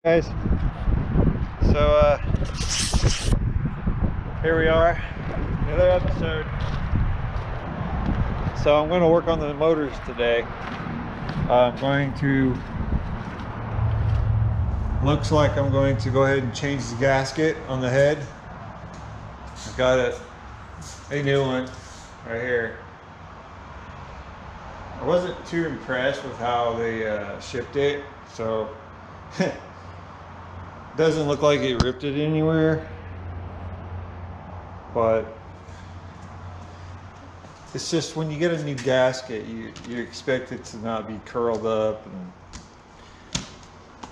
Guys, so here we are, another episode. So I'm going to work on the motors today. Looks like I'm going to go ahead and change the gasket on the head. I've got a new one right here. I wasn't too impressed with how they shipped it, so doesn't look like it ripped it anywhere, but it's just when you get a new gasket, you expect it to not be curled up and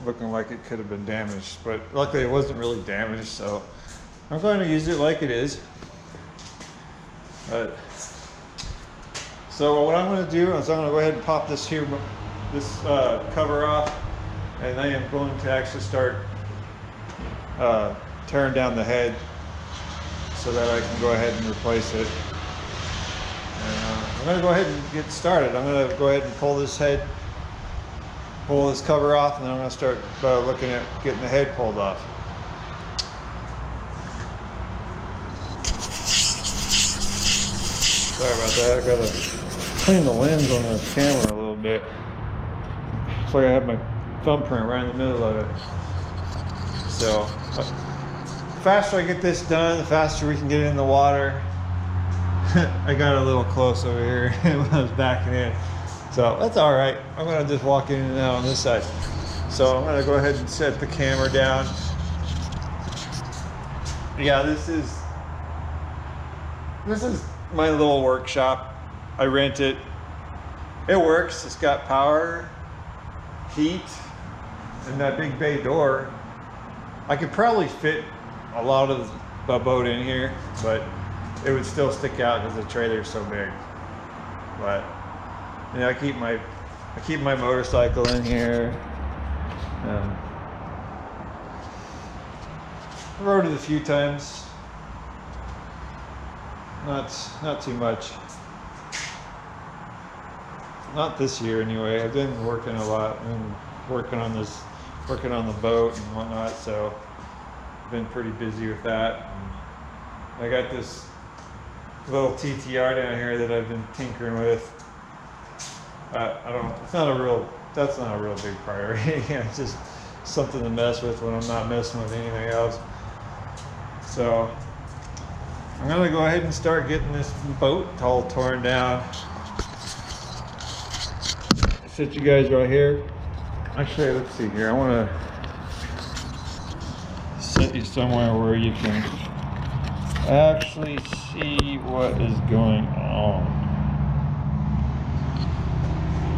looking like it could have been damaged, but luckily it wasn't really damaged, so I'm going to use it like it is. But so what I'm going to do is I'm going to go ahead and pop this cover off, and I am going to actually start tearing down the head so that I can go ahead and replace it. And, I'm going to go ahead and get started. I'm going to go ahead and pull this cover off, and then I'm going to start looking at getting the head pulled off. Sorry about that. I got to clean the lens on the camera a little bit. Looks like I have my thumbprint right in the middle of it. So the faster I get this done, the faster we can get it in the water. I got a little close over here when I was backing in. So that's all right. I'm going to just walk in and out on this side. So I'm going to go ahead and set the camera down. Yeah, this is my little workshop. I rent it. It works. It's got power, heat, and that big bay door. I could probably fit a lot of the boat in here, but it would still stick out because the trailer is so big. But you know, I keep my motorcycle in here. I rode it a few times. Not too much. Not this year anyway. I've been working a lot and working on the boat and whatnot, so I've been pretty busy with that. And I got this little TTR down here that I've been tinkering with. That's not a real big priority. It's just something to mess with when I'm not messing with anything else. So I'm gonna go ahead and start getting this boat all torn down. Set you guys right here. Actually, let's see here. I want to set you somewhere where you can actually see what is going on.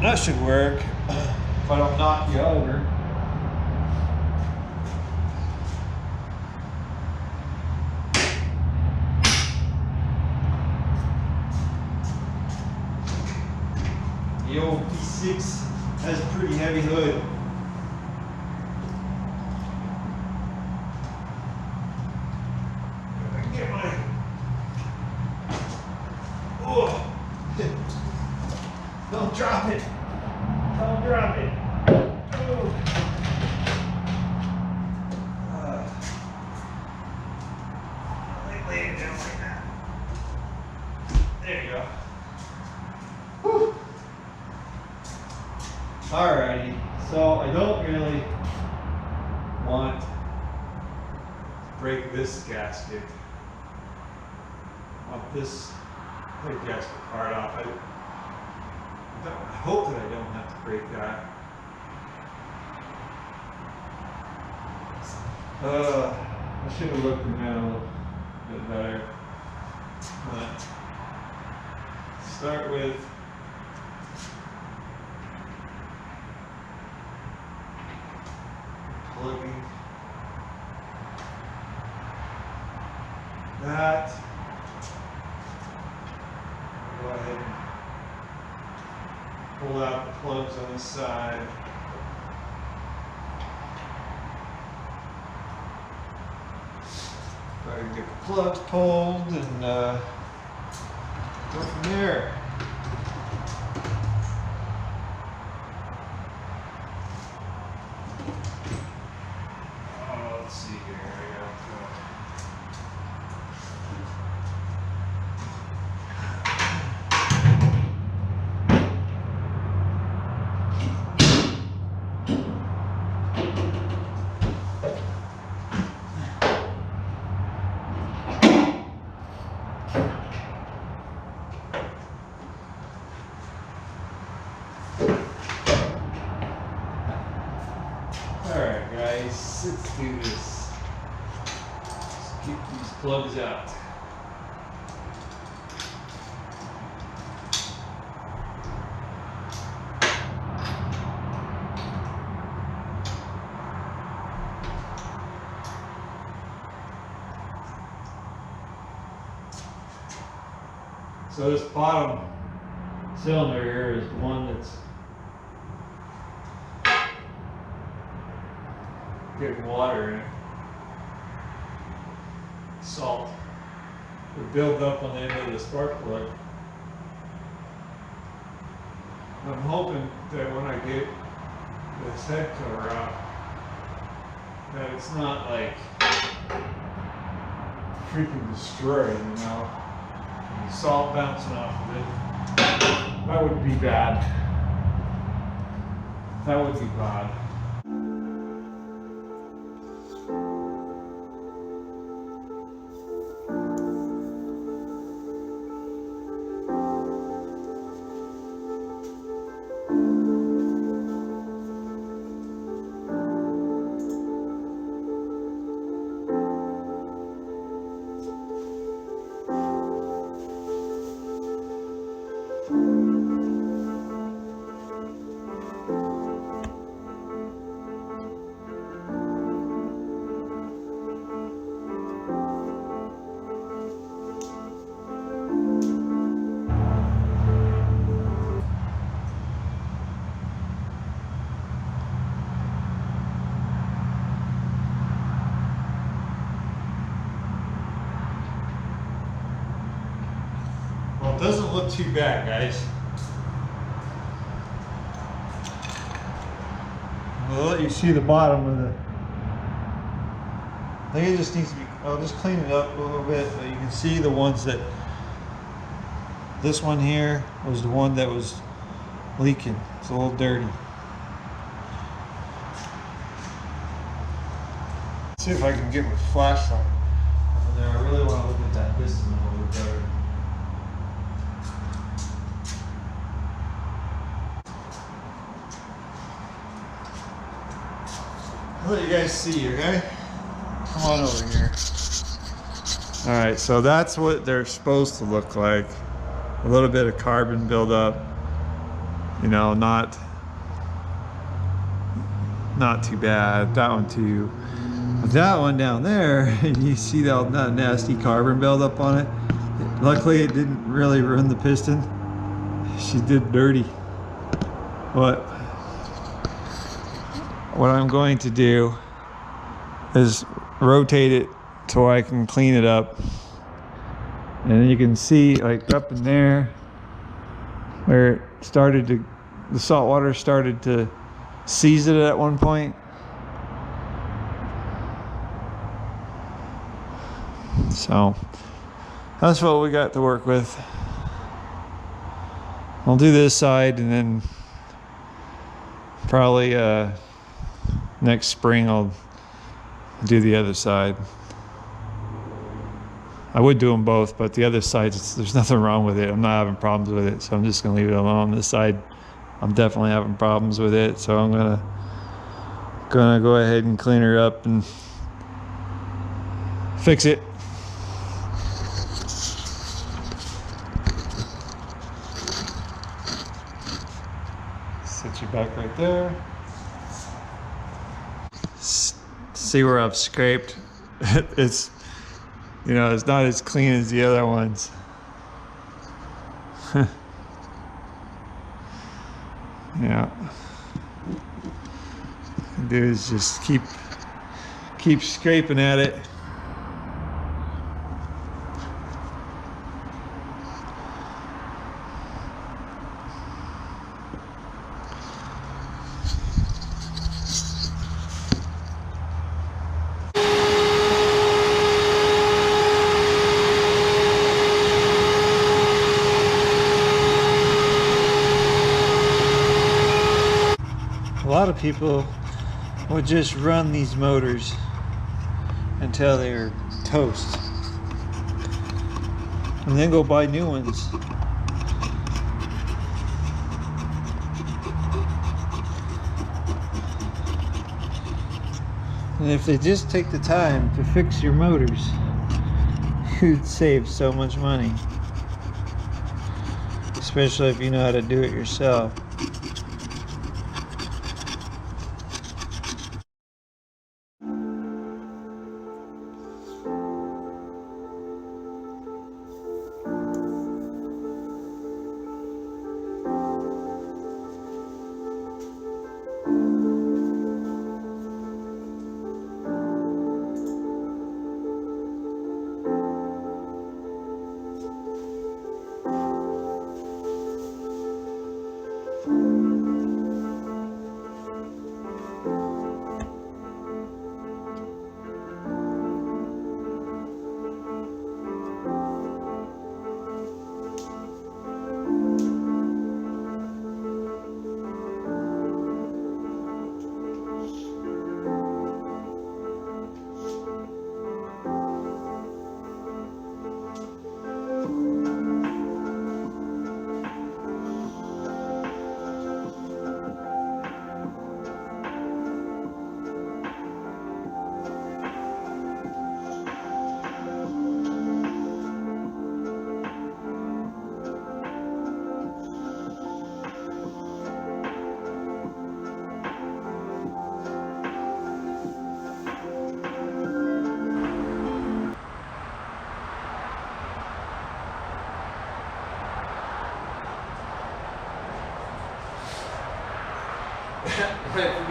That should work if I don't knock you over. The old P6 has a pretty heavy hood. Don't drop it. Don't drop it. Oh. Lay it down like that. There you go. Whew. Alrighty. So I don't really want to break this gasket. I want this gasket part off. I hope that I don't have to break that. I should have looked in that a little bit better. But start with plugging that. Go ahead and pull out the plugs on this side. Try to get the plugs pulled and go from there. guys. Let's do this. Let's get these plugs out. So this bottom cylinder here is the one that's getting water in it. Salt would build up on the end of the spark plug. I'm hoping that when I get this head cover out, that it's not like freaking destroyed, you know. Salt bouncing off of it. That would be bad. That would be bad. Well, it doesn't look too bad, guys. I'll let you see the bottom of the... I think it just needs to be... I'll just clean it up a little bit, but you can see the ones that... This one here was the one that was leaking. It's a little dirty. Let's see if I can get my flashlight over there. I really want to look at that piston a little bit better. I'll let you guys see, okay? Come on over here. Alright, so that's what they're supposed to look like. A little bit of carbon buildup. You know, not too bad. That one too. But that one down there, you see that nasty carbon buildup on it? Luckily it didn't really ruin the piston. She did dirty. But what I'm going to do is rotate it so I can clean it up. And then you can see, like up in there where it started to, the salt water started to seize it at one point. So that's what we got to work with. I'll do this side and then probably next spring I'll do the other side. I would do them both, but the other side, there's nothing wrong with it. I'm not having problems with it, so I'm just gonna leave it alone. This side, I'm definitely having problems with it, so I'm gonna go ahead and clean her up and fix it. Set you back right there. See where I've scraped? It's, you know, it's not as clean as the other ones. Yeah. Do is just keep scraping at it. A lot of people would just run these motors until they're toast and then go buy new ones. And if they just take the time to fix your motors, you'd save so much money. Especially if you know how to do it yourself.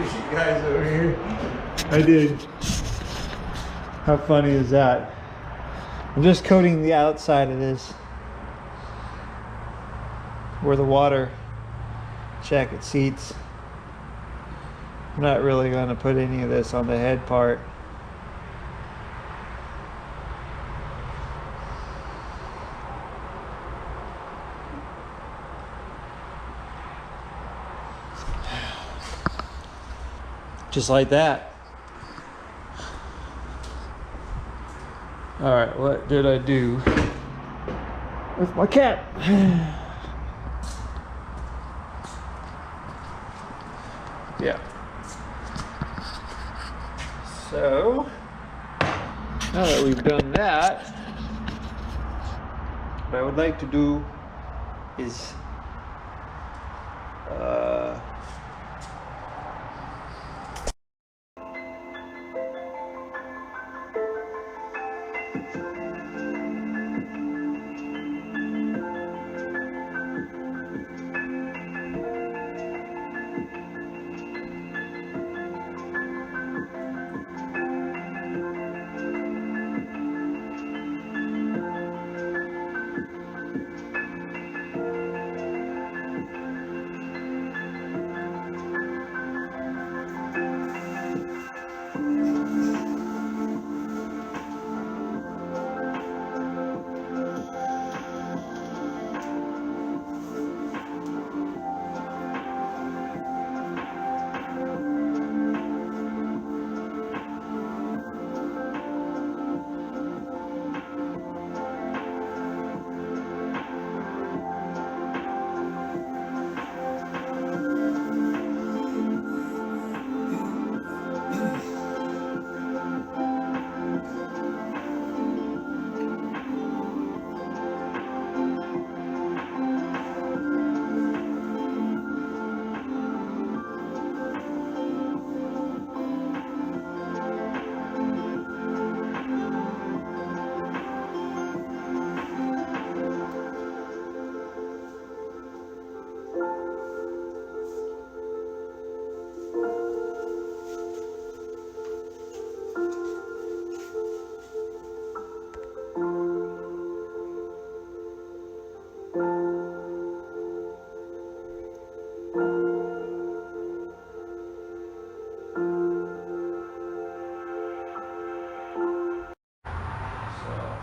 You guys over here. I did. How funny is that? I'm just coating the outside of this where the water jacket seats. I'm not really going to put any of this on the head part. Just like that. All right, what did I do with my cat? Yeah. So, now that we've done that, what I would like to do is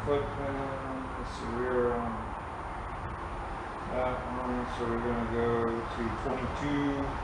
foot pedal, let's see, we're on that one, so we're going to go to 22.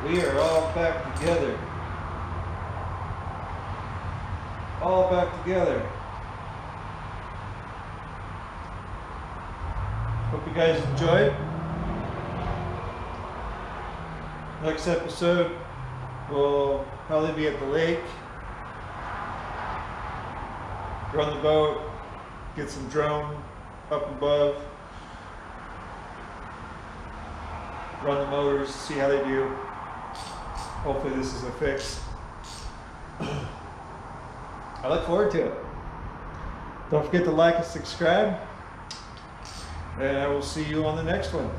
We are all back together. All back together. Hope you guys enjoyed. Next episode will probably be at the lake. Run the boat, get some drone up above, run the motors, see how they do. Hopefully this is a fix. I look forward to it. Don't forget to like and subscribe, and I will see you on the next one.